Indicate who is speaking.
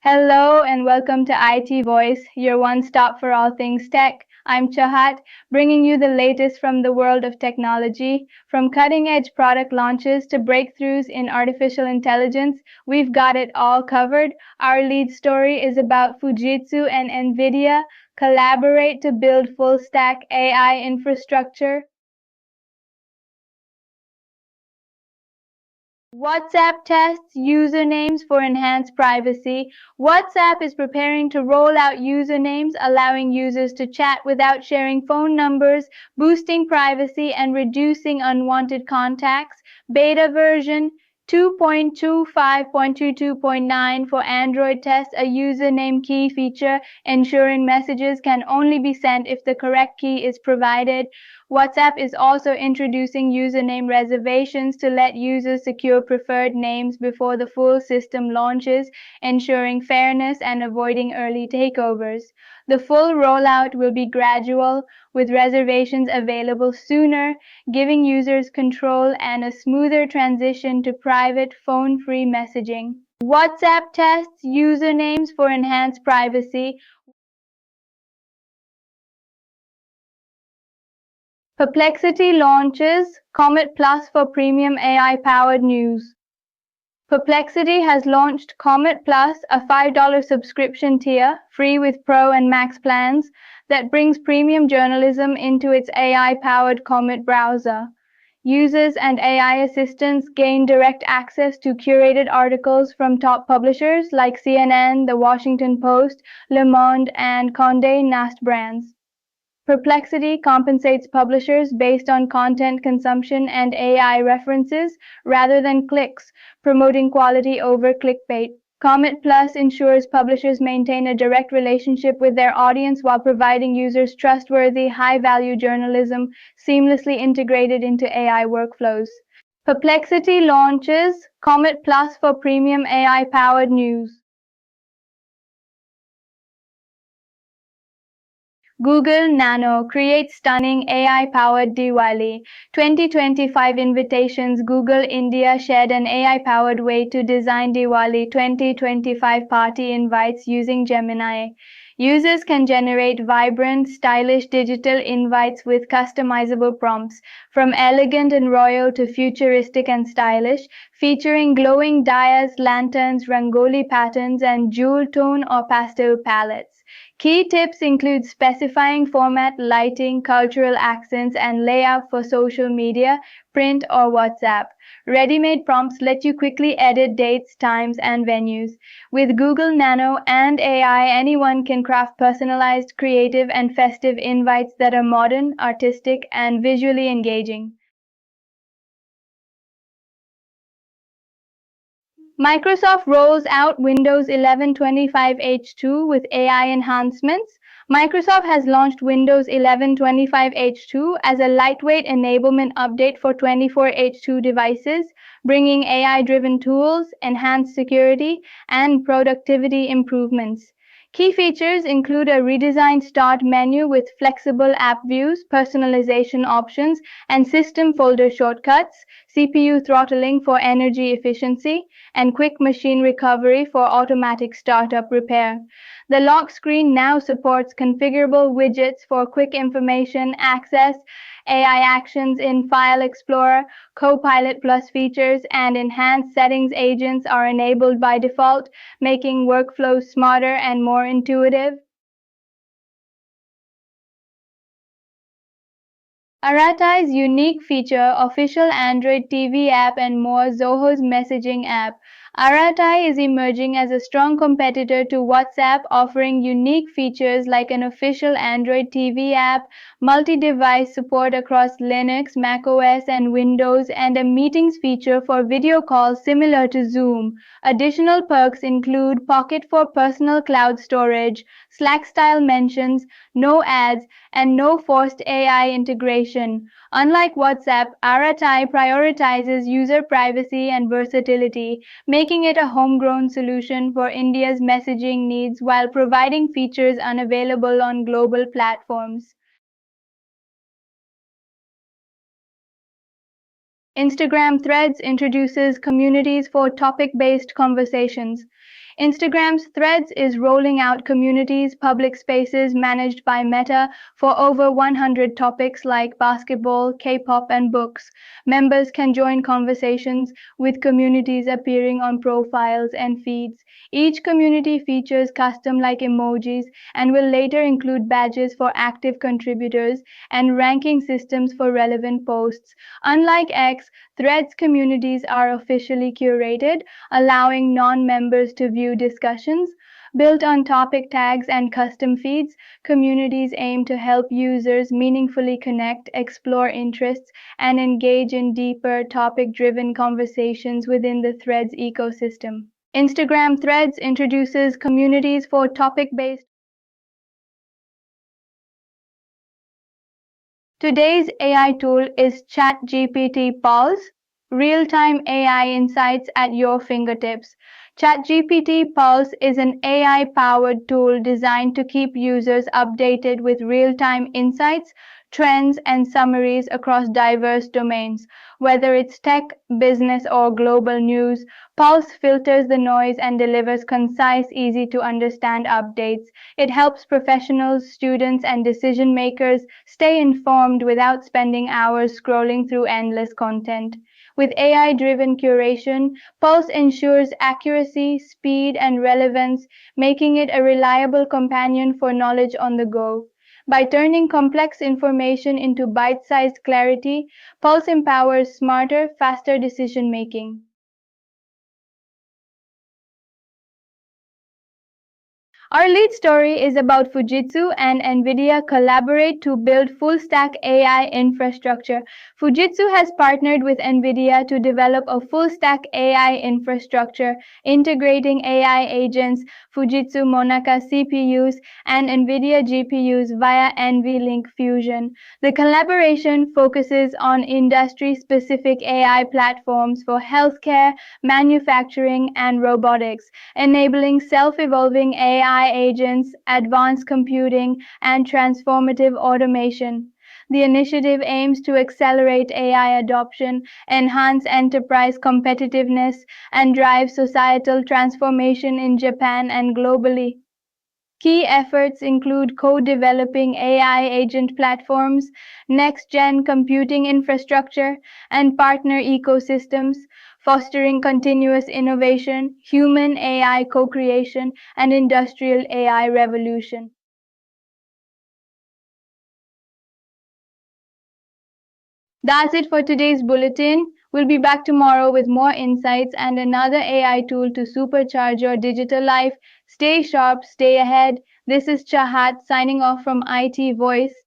Speaker 1: Hello and welcome to IT Voice, your one-stop for all things tech. I'm Chahat, bringing you the latest from the world of technology. From cutting-edge product launches to breakthroughs in artificial intelligence, we've got it all covered. Our lead story is about Fujitsu and NVIDIA collaborate to build full-stack AI infrastructure. WhatsApp tests usernames for enhanced privacy. WhatsApp is preparing to roll out usernames, allowing users to chat without sharing phone numbers, boosting privacy and reducing unwanted contacts. Beta version 2.25.22.9 for Android tests a username key feature, ensuring messages can only be sent if the correct key is provided. WhatsApp is also introducing username reservations to let users secure preferred names before the full system launches, ensuring fairness and avoiding early takeovers. The full rollout will be gradual, with reservations available sooner, giving users control and a smoother transition to private, phone-free messaging. WhatsApp tests usernames for enhanced privacy. Perplexity launches Comet Plus for premium AI-powered news. Perplexity has launched Comet Plus, a $5 subscription tier, free with Pro and Max plans, that brings premium journalism into its AI-powered Comet browser. Users and AI assistants gain direct access to curated articles from top publishers like CNN, The Washington Post, Le Monde, and Condé Nast brands. Perplexity compensates publishers based on content consumption and AI references rather than clicks, promoting quality over clickbait. Comet Plus ensures publishers maintain a direct relationship with their audience while providing users trustworthy, high-value journalism seamlessly integrated into AI workflows. Perplexity launches Comet Plus for premium AI-powered news. Google Nano creates stunning AI-powered Diwali. 2025 invitations. Google India shared an AI-powered way to design Diwali 2025 party invites using Gemini. Users can generate vibrant, stylish digital invites with customizable prompts, from elegant and royal to futuristic and stylish, featuring glowing diyas, lanterns, rangoli patterns, and jewel tone or pastel palettes. Key tips include specifying format, lighting, cultural accents, and layout for social media, print, or WhatsApp. Ready-made prompts let you quickly edit dates, times, and venues. With Google Nano and AI, anyone can craft personalized, creative, and festive invites that are modern, artistic, and visually engaging. Microsoft rolls out Windows 11 25H2 with AI enhancements. Microsoft has launched Windows 11 25H2 as a lightweight enablement update for 24H2 devices, bringing AI-driven tools, enhanced security, and productivity improvements. Key features include a redesigned start menu with flexible app views, personalization options, and system folder shortcuts, CPU throttling for energy efficiency, and quick machine recovery for automatic startup repair. The lock screen now supports configurable widgets for quick information access, AI actions in File Explorer, Copilot Plus features, and enhanced settings agents are enabled by default, making workflows smarter and more intuitive. Arattai's unique feature, official Android TV app, and more. Zoho's messaging app. Arattai is emerging as a strong competitor to WhatsApp, offering unique features like an official Android TV app, multi-device support across Linux, macOS, and Windows, and a meetings feature for video calls similar to Zoom. Additional perks include Pocket for personal cloud storage, Slack-style mentions, no ads, and no forced AI integration. Unlike WhatsApp, Arattai prioritizes user privacy and versatility, making it a homegrown solution for India's messaging needs while providing features unavailable on global platforms. Instagram Threads introduces communities for topic-based conversations. Instagram's Threads is rolling out communities, public spaces managed by Meta for over 100 topics like basketball, K-pop, and books. Members can join conversations with communities appearing on profiles and feeds. Each community features custom-like emojis and will later include badges for active contributors and ranking systems for relevant posts. Unlike X, Threads communities are officially curated, allowing non-members to view discussions. Built on topic tags and custom feeds, communities aim to help users meaningfully connect, explore interests, and engage in deeper topic-driven conversations within the Threads ecosystem. Instagram Threads introduces communities for topic-based. Today's AI tool is ChatGPT Pulse, real-time AI insights at your fingertips. ChatGPT Pulse is an AI-powered tool designed to keep users updated with real-time insights, trends, and summaries across diverse domains. Whether it's tech, business, or global news, Pulse filters the noise and delivers concise, easy-to-understand updates. It helps professionals, students, and decision makers stay informed without spending hours scrolling through endless content. With AI-driven curation, Pulse ensures accuracy, speed, and relevance, making it a reliable companion for knowledge on the go. By turning complex information into bite-sized clarity, Pulse empowers smarter, faster decision-making. Our lead story is about Fujitsu and NVIDIA collaborate to build full-stack AI infrastructure. Fujitsu has partnered with NVIDIA to develop a full-stack AI infrastructure integrating AI agents, Fujitsu Monaka CPUs, and NVIDIA GPUs via NVLink Fusion. The collaboration focuses on industry-specific AI platforms for healthcare, manufacturing, and robotics, enabling self-evolving AI agents, advanced computing, and transformative automation. The initiative aims to accelerate AI adoption, enhance enterprise competitiveness, and drive societal transformation in Japan and globally. Key efforts include co-developing AI agent platforms, next-gen computing infrastructure, and partner ecosystems, fostering continuous innovation, human AI co-creation, and industrial AI revolution. That's it for today's bulletin. We'll be back tomorrow with more insights and another AI tool to supercharge your digital life. Stay sharp, stay ahead. This is Chahat signing off from IT Voice.